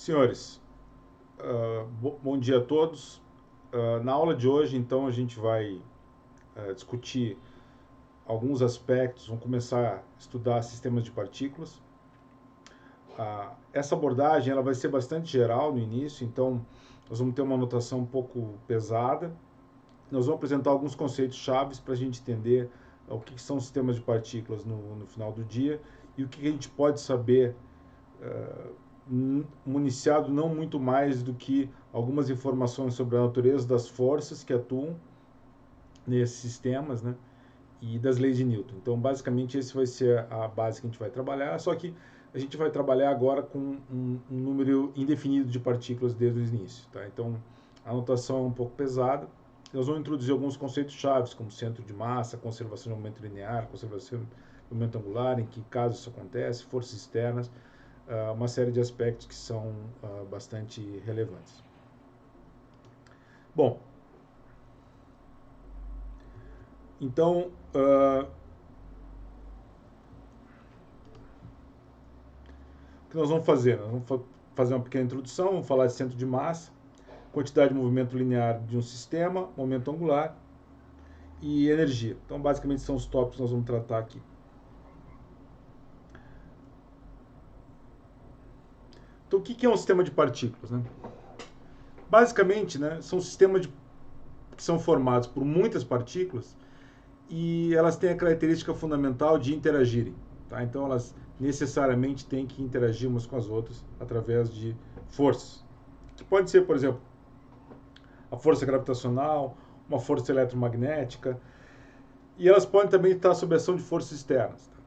Senhores, bom dia a todos. Na aula de hoje, então, a gente vai discutir alguns aspectos, vamos começar a estudar sistemas de partículas. Essa abordagem ela vai ser bastante geral no início, então nós vamos ter uma notação um pouco pesada. Nós vamos apresentar alguns conceitos chaves para a gente entender o que são sistemas de partículas no final do dia e o que a gente pode saber municiado não muito mais do que algumas informações sobre a natureza das forças que atuam nesses sistemas, né, e das leis de Newton. Então, basicamente, esse vai ser a base que a gente vai trabalhar, só que a gente vai trabalhar agora com um número indefinido de partículas desde o início. Tá? Então, a notação é um pouco pesada. Nós vamos introduzir alguns conceitos chaves, como centro de massa, conservação de momento linear, conservação de momento angular, em que caso isso acontece, forças externas, uma série de aspectos que são bastante relevantes. Bom, então, o que nós vamos fazer? Nós vamos fazer uma pequena introdução, vamos falar de centro de massa, quantidade de movimento linear de um sistema, momento angular e energia. Então, basicamente, são os tópicos que nós vamos tratar aqui. Então, o que é um sistema de partículas, né? Basicamente, né, são sistemas que são formados por muitas partículas e elas têm a característica fundamental de interagirem. Tá? Então, elas necessariamente têm que interagir umas com as outras através de forças. Que pode ser, por exemplo, a força gravitacional, uma força eletromagnética, e elas podem também estar sob ação de forças externas. Tá?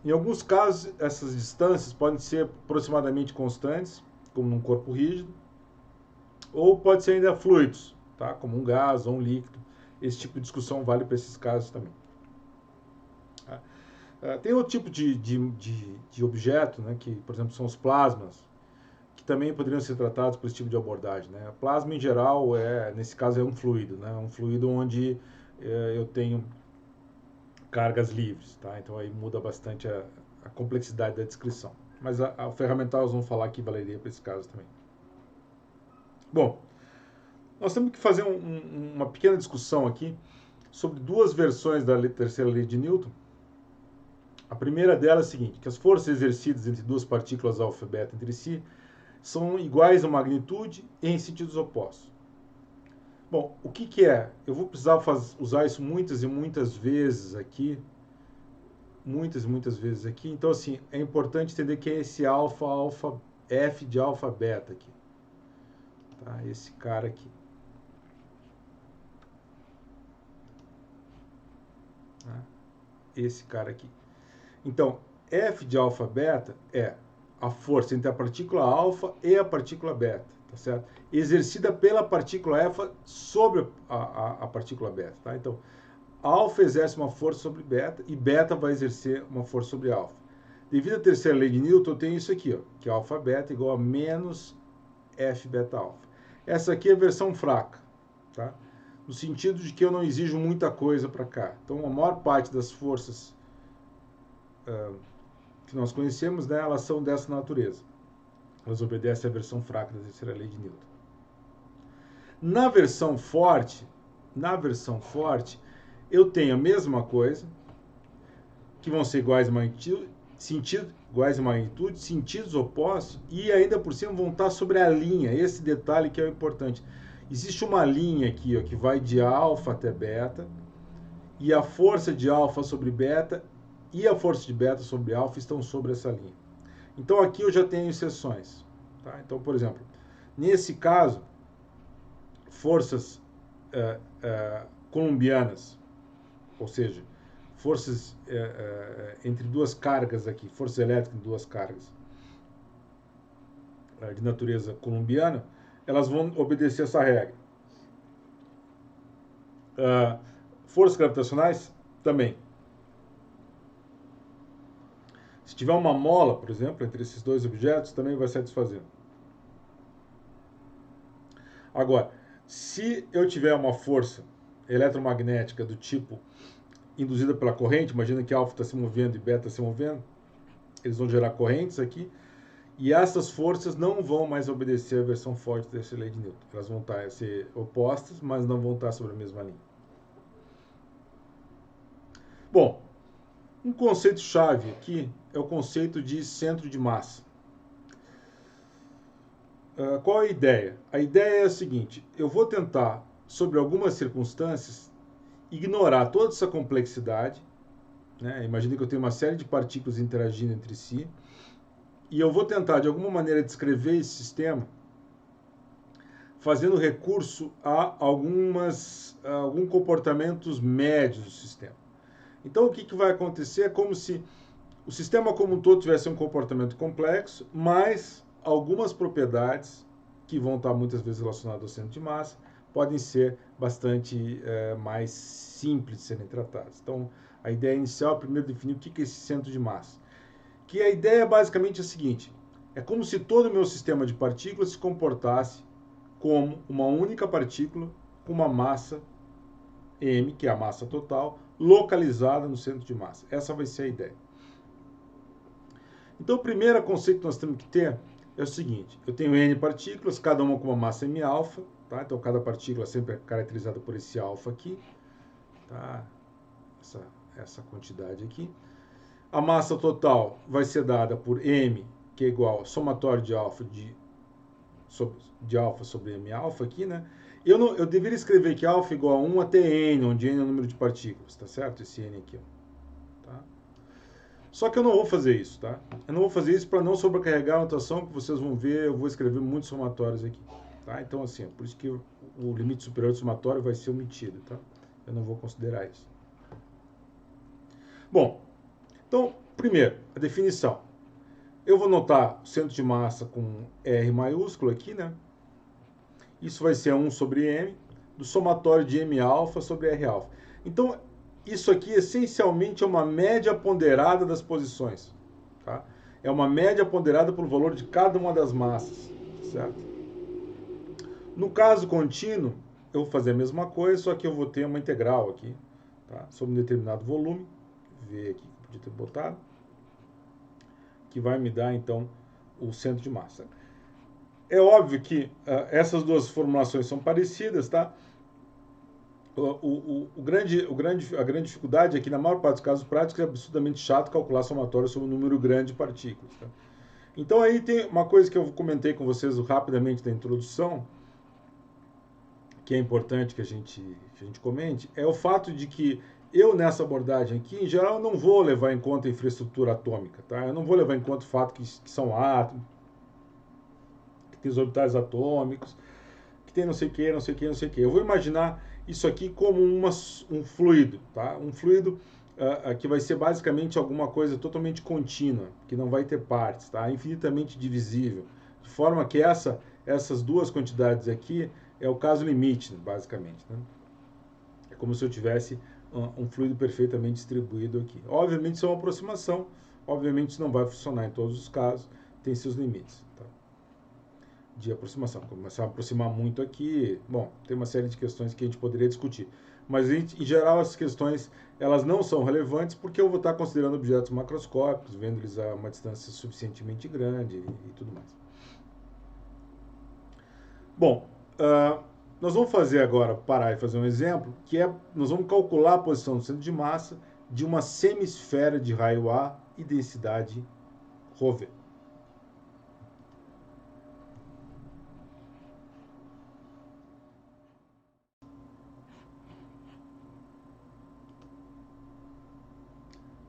Em alguns casos, essas distâncias podem ser aproximadamente constantes, como num corpo rígido, ou pode ser ainda fluidos, tá? Como um gás ou um líquido. Esse tipo de discussão vale para esses casos também. Tem outro tipo de objeto, né, que, por exemplo, são os plasmas, que também poderiam ser tratados por esse tipo de abordagem. Né? Plasma, em geral, nesse caso, é um fluido, né? Um fluido onde eu tenho cargas livres. Tá? Então, aí muda bastante a complexidade da descrição. Mas a ferramental, nós vamos falar que valeria para esse caso também. Bom, nós temos que fazer uma pequena discussão aqui sobre duas versões da terceira lei de Newton. A primeira delas é a seguinte, que as forças exercidas entre duas partículas alfa e beta entre si são iguais em magnitude e em sentidos opostos. Bom, o que é? Eu vou precisar usar isso muitas e muitas vezes aqui. Muitas e muitas vezes aqui. Então, assim, é importante entender que é esse F de alfa beta aqui. Tá? Esse cara aqui. Tá? Esse cara aqui. Então, F de alfa beta é a força entre a partícula alfa e a partícula beta, tá certo? Exercida pela partícula alfa sobre a partícula beta, tá? Então, alfa exerce uma força sobre beta e beta vai exercer uma força sobre alfa. Devido à terceira lei de Newton, eu tenho isso aqui, ó, que alfa beta igual a menos F beta alfa. Essa aqui é a versão fraca, tá? No sentido de que eu não exijo muita coisa para cá. Então, a maior parte das forças que nós conhecemos, né, elas são dessa natureza. Elas obedecem à versão fraca da terceira lei de Newton. Na versão forte, eu tenho a mesma coisa, que vão ser iguais em magnitude, sentidos opostos, e ainda por cima vão estar sobre a linha. Esse detalhe que é o importante. Existe uma linha aqui, ó, que vai de alfa até beta, e a força de alfa sobre beta e a força de beta sobre alfa estão sobre essa linha. Então aqui eu já tenho exceções. Tá? Então, por exemplo, nesse caso, forças coulombianas, ou seja, forças entre duas cargas aqui, forças elétricas em duas cargas de natureza coulombiana, elas vão obedecer essa regra. Forças gravitacionais também. Se tiver uma mola, por exemplo, entre esses dois objetos, também vai satisfazer. Agora, se eu tiver uma força eletromagnética do tipo induzida pela corrente, imagina que alfa está se movendo e beta se movendo, eles vão gerar correntes aqui, e essas forças não vão mais obedecer a versão forte dessa lei de Newton. Elas vão ser opostas, mas não vão estar sobre a mesma linha. Bom, um conceito-chave aqui é o conceito de centro de massa. Qual é a ideia? A ideia é a seguinte: eu vou tentar, sobre algumas circunstâncias, ignorar toda essa complexidade, né? Imagina que eu tenho uma série de partículas interagindo entre si, e eu vou tentar, de alguma maneira, descrever esse sistema fazendo recurso a alguns comportamentos médios do sistema. Então, o que vai acontecer é como se o sistema como um todo tivesse um comportamento complexo, mas algumas propriedades que vão estar muitas vezes relacionadas ao centro de massa podem ser bastante mais simples de serem tratadas. Então, a ideia inicial é primeiro definir o que é esse centro de massa. Que a ideia basicamente é a seguinte: é como se todo o meu sistema de partículas se comportasse como uma única partícula com uma massa m, que é a massa total, localizada no centro de massa. Essa vai ser a ideia. Então, o primeiro conceito que nós temos que ter é o seguinte: eu tenho n partículas, cada uma com uma massa m alfa, tá? Então, cada partícula sempre é caracterizada por esse alfa aqui, tá? Essa quantidade aqui. A massa total vai ser dada por m, que é igual ao somatório de alfa alfa sobre m alfa aqui, né? Eu deveria escrever que alfa é igual a 1 até n, onde n é o número de partículas, tá certo? Esse n aqui, ó, tá? Só que eu não vou fazer isso, tá? Eu não vou fazer isso para não sobrecarregar a notação, que vocês vão ver, eu vou escrever muitos somatórios aqui, tá? Então, assim, por isso que o limite superior do somatório vai ser omitido, tá? Eu não vou considerar isso. Bom, então, primeiro, a definição. Eu vou notar o centro de massa com R maiúsculo aqui, né? Isso vai ser 1 sobre M, do somatório de M alfa sobre R alfa. Então, isso aqui essencialmente é uma média ponderada das posições, tá? É uma média ponderada pelo valor de cada uma das massas, certo? No caso contínuo, eu vou fazer a mesma coisa, só que eu vou ter uma integral aqui, tá? Sobre um determinado volume, V aqui que eu podia ter botado, que vai me dar, então, o centro de massa. É óbvio que essas duas formulações são parecidas, tá? A grande dificuldade é que, na maior parte dos casos práticos, é absurdamente chato calcular somatório sobre um número grande de partículas. Tá? Então, aí tem uma coisa que eu comentei com vocês rapidamente na introdução, que é importante que a gente comente, é o fato de que eu, nessa abordagem aqui, em geral, não vou levar em conta a infraestrutura atômica. Tá? Eu não vou levar em conta o fato que são átomos, que tem os orbitais atômicos, que tem não sei o que, não sei o que, não sei o que. Eu vou imaginar isso aqui como um fluido, tá? Um fluido que vai ser basicamente alguma coisa totalmente contínua, que não vai ter partes, tá? Infinitamente divisível, de forma que essas duas quantidades aqui é o caso limite, basicamente, né? É como se eu tivesse um fluido perfeitamente distribuído aqui. Obviamente isso é uma aproximação, obviamente isso não vai funcionar em todos os casos, tem seus limites, tá? De aproximação. Começar a aproximar muito aqui, bom, tem uma série de questões que a gente poderia discutir. Mas, em geral, essas questões, elas não são relevantes porque eu vou estar considerando objetos macroscópicos, vendo eles a uma distância suficientemente grande e tudo mais. Bom, nós vamos fazer agora, parar e fazer um exemplo, que é, nós vamos calcular a posição do centro de massa de uma semisfera de raio A e densidade ρV.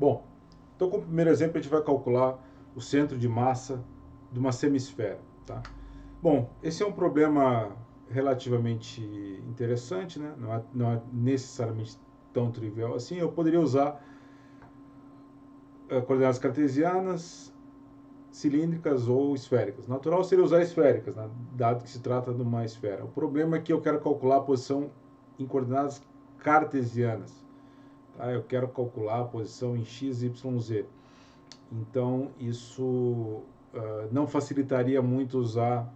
Bom, então com o primeiro exemplo a gente vai calcular o centro de massa de uma semisfera, tá? Bom, esse é um problema relativamente interessante, né? Não é necessariamente tão trivial assim. Eu poderia usar coordenadas cartesianas, cilíndricas ou esféricas. Natural seria usar esféricas, né? Dado que se trata de uma esfera. O problema é que eu quero calcular a posição em coordenadas cartesianas. Tá? Eu quero calcular a posição em x, y, z. Então, isso não facilitaria muito usar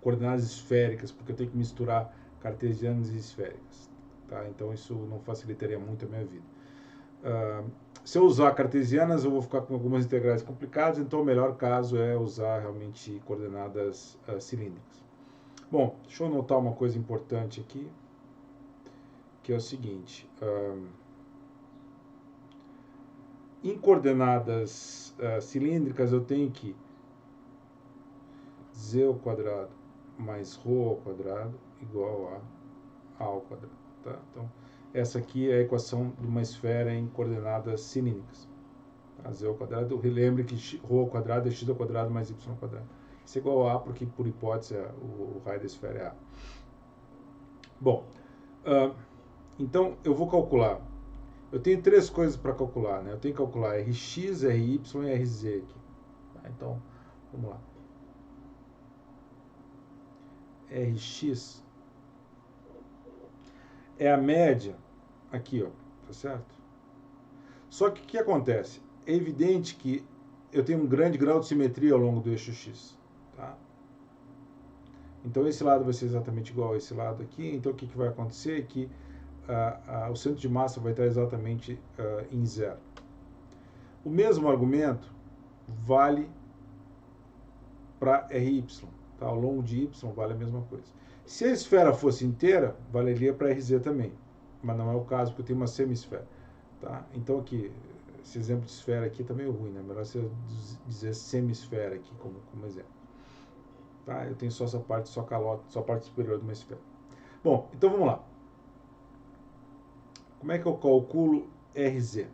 coordenadas esféricas, porque eu tenho que misturar cartesianas e esféricas. Tá? Então, isso não facilitaria muito a minha vida. Se eu usar cartesianas, eu vou ficar com algumas integrais complicadas, então o melhor caso é usar realmente coordenadas cilíndricas. Bom, deixa eu anotar uma coisa importante aqui, que é o seguinte. Em coordenadas cilíndricas, eu tenho que z ao quadrado mais ρ ao quadrado igual a ao quadrado. Tá? Então, essa aqui é a equação de uma esfera em coordenadas cilíndricas. Z ao quadrado, lembre que ρ ao quadrado é x ao quadrado mais y ao quadrado. Isso é igual a porque, por hipótese, o raio da esfera é a. Bom, então eu vou calcular. Eu tenho três coisas para calcular, né? Eu tenho que calcular Rx, Ry e Rz aqui. Tá? Então, vamos lá. Rx é a média aqui, ó, tá certo? Só que o que acontece? É evidente que eu tenho um grande grau de simetria ao longo do eixo x, tá? Então esse lado vai ser exatamente igual a esse lado aqui. Então o que vai acontecer é que o centro de massa vai estar exatamente em zero. O mesmo argumento vale para Ry, tá? Ao longo de y vale a mesma coisa. Se a esfera fosse inteira, valeria para Rz também, mas não é o caso porque eu tenho uma semisfera, tá? Então aqui, esse exemplo de esfera aqui tá meio ruim, né? Melhor você dizer semisfera aqui como exemplo. Tá? Eu tenho só essa parte, só a parte superior de uma esfera. Bom, então vamos lá. Como é que eu calculo Rz?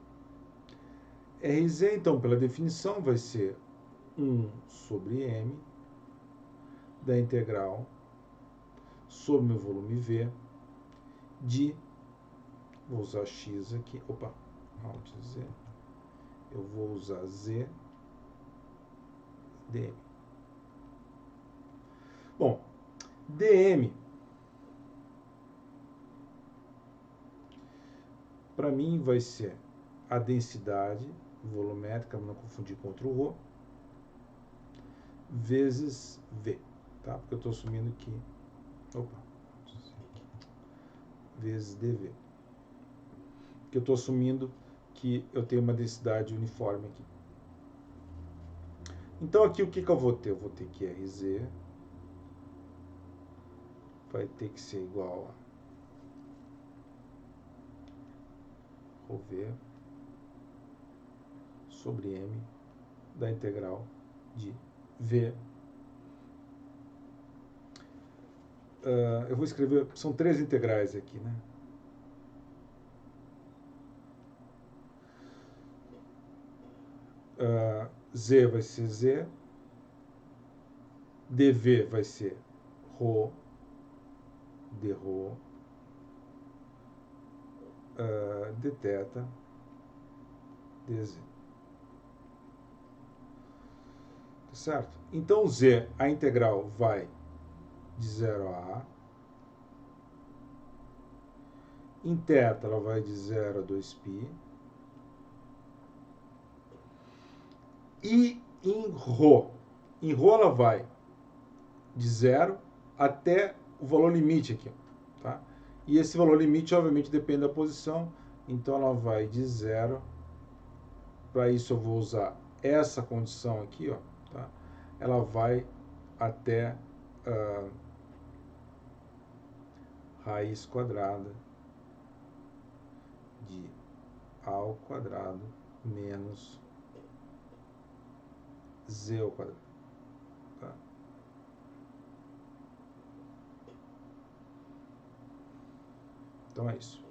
Rz, então, pela definição, vai ser 1 sobre m da integral sobre meu volume V de, vou usar x aqui, Alt Z, eu vou usar z dm. Bom, dm para mim vai ser a densidade volumétrica, não confundir com outro ρ, vezes V, tá? Porque eu estou assumindo que, vezes dV. Porque eu estou assumindo que eu tenho uma densidade uniforme aqui. Então aqui o que eu vou ter? Eu vou ter que Rz vai ter que ser igual a ρV sobre m da integral de V. Eu vou escrever, são três integrais aqui, né? Z vai ser Z, dV vai ser ρ, dρ, dθ, dz. Tá certo? Então, Z, a integral vai de 0 a A. Em θ, ela vai de 0 a 2π. E em ρ, ela vai de 0 até o valor limite aqui, tá? E esse valor limite, obviamente, depende da posição. Então, ela vai de 0. Para isso, eu vou usar essa condição aqui, ó, tá? Ela vai até raiz quadrada de A ao quadrado menos Z ao quadrado. Tá? Então é isso.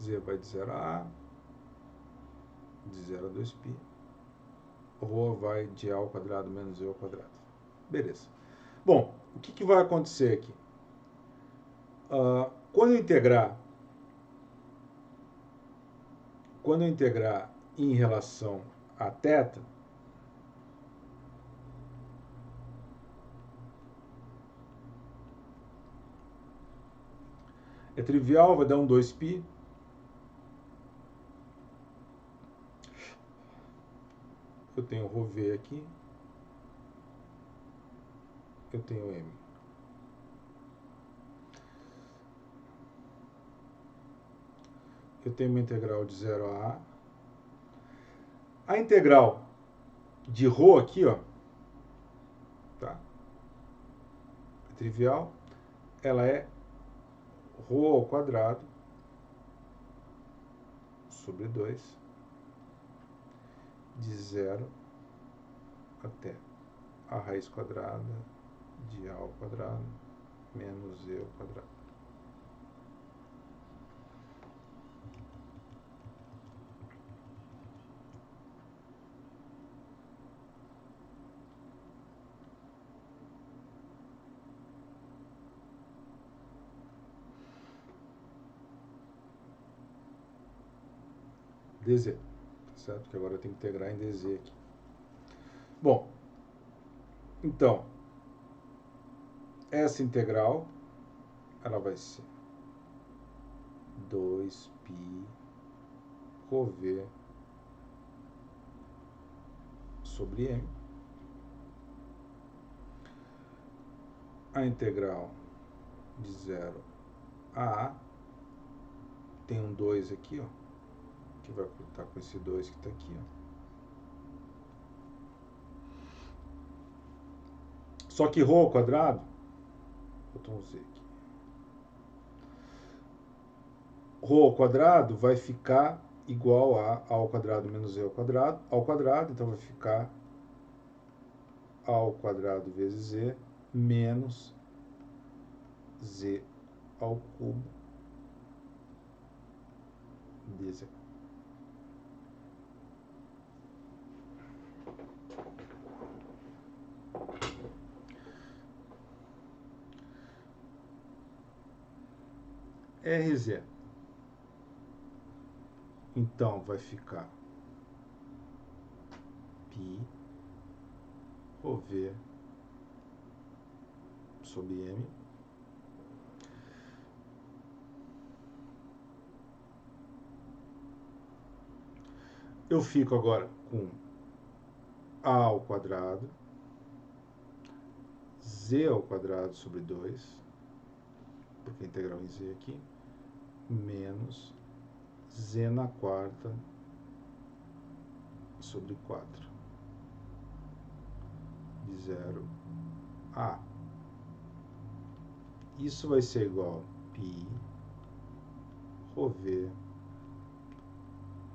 Z vai de 0 a A, de 0 a 2π. Rho vai de A ao quadrado menos E ao quadrado. Beleza. Bom, o que vai acontecer aqui? Quando eu integrar em relação a θ, é trivial, vai dar um 2π. Eu tenho ρv aqui. Eu tenho m. Eu tenho uma integral de 0 a A. A integral de ρ aqui, ó, tá? É trivial. Ela é ρ ao quadrado sobre 2 de 0 até a raiz quadrada de A ao quadrado menos E ao quadrado. dz, tá certo? Que agora eu tenho que integrar em dz aqui. Bom, então, essa integral, ela vai ser 2π ρv sobre m. A integral de 0 a A, tem um 2 aqui, ó, que vai cortar com esse 2 que está aqui, ó. Só que ρ ao quadrado, vou botar um z aqui. Ρ ao quadrado vai ficar igual a ao quadrado menos E ao quadrado, então vai ficar A ao quadrado vezes Z menos Z ao cubo dz. RZ. Então, vai ficar π ρv sobre m. Eu fico agora com A ao quadrado, Z ao quadrado sobre 2, porque a integral em Z aqui, menos Z na quarta sobre 4, de 0 a A. Isso vai ser igual a π ρv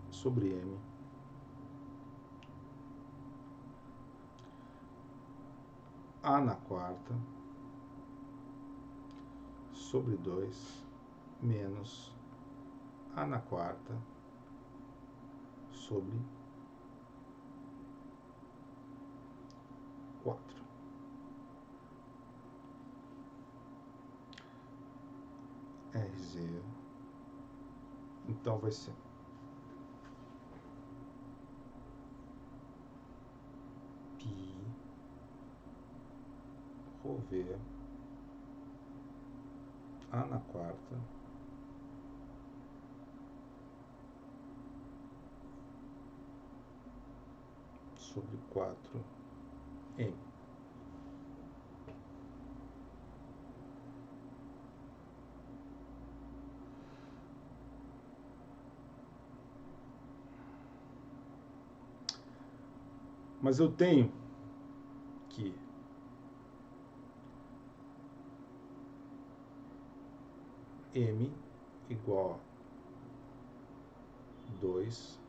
sobre m A na quarta sobre 2 menos A na quarta sobre 4. RZ. Então vai ser π ρv A na quarta sobre 4m. Mas eu tenho que m igual a 2,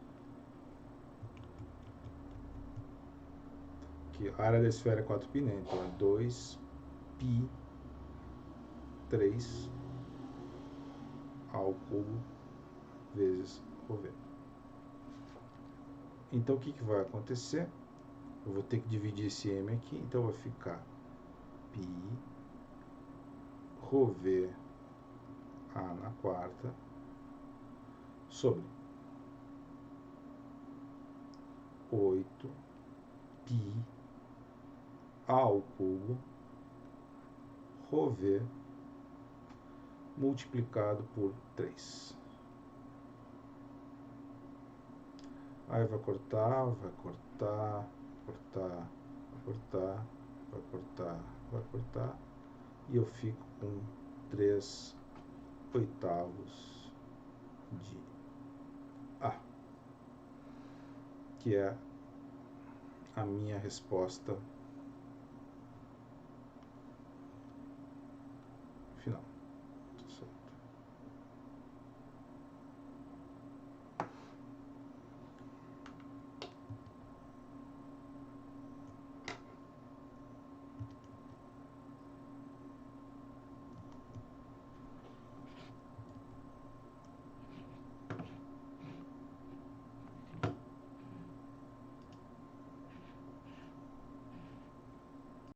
que a área da esfera é 4π, né? Então é 2π 3 ao cubo vezes ρv. Então, o que vai acontecer? Eu vou ter que dividir esse m aqui, então vai ficar π ρv a na quarta sobre 8 π a ao cubo ρv multiplicado por 3. Aí vai cortar, vai cortar, cortar, vai cortar, vai cortar, vai cortar, e eu fico com 3/8 de A, que é a minha resposta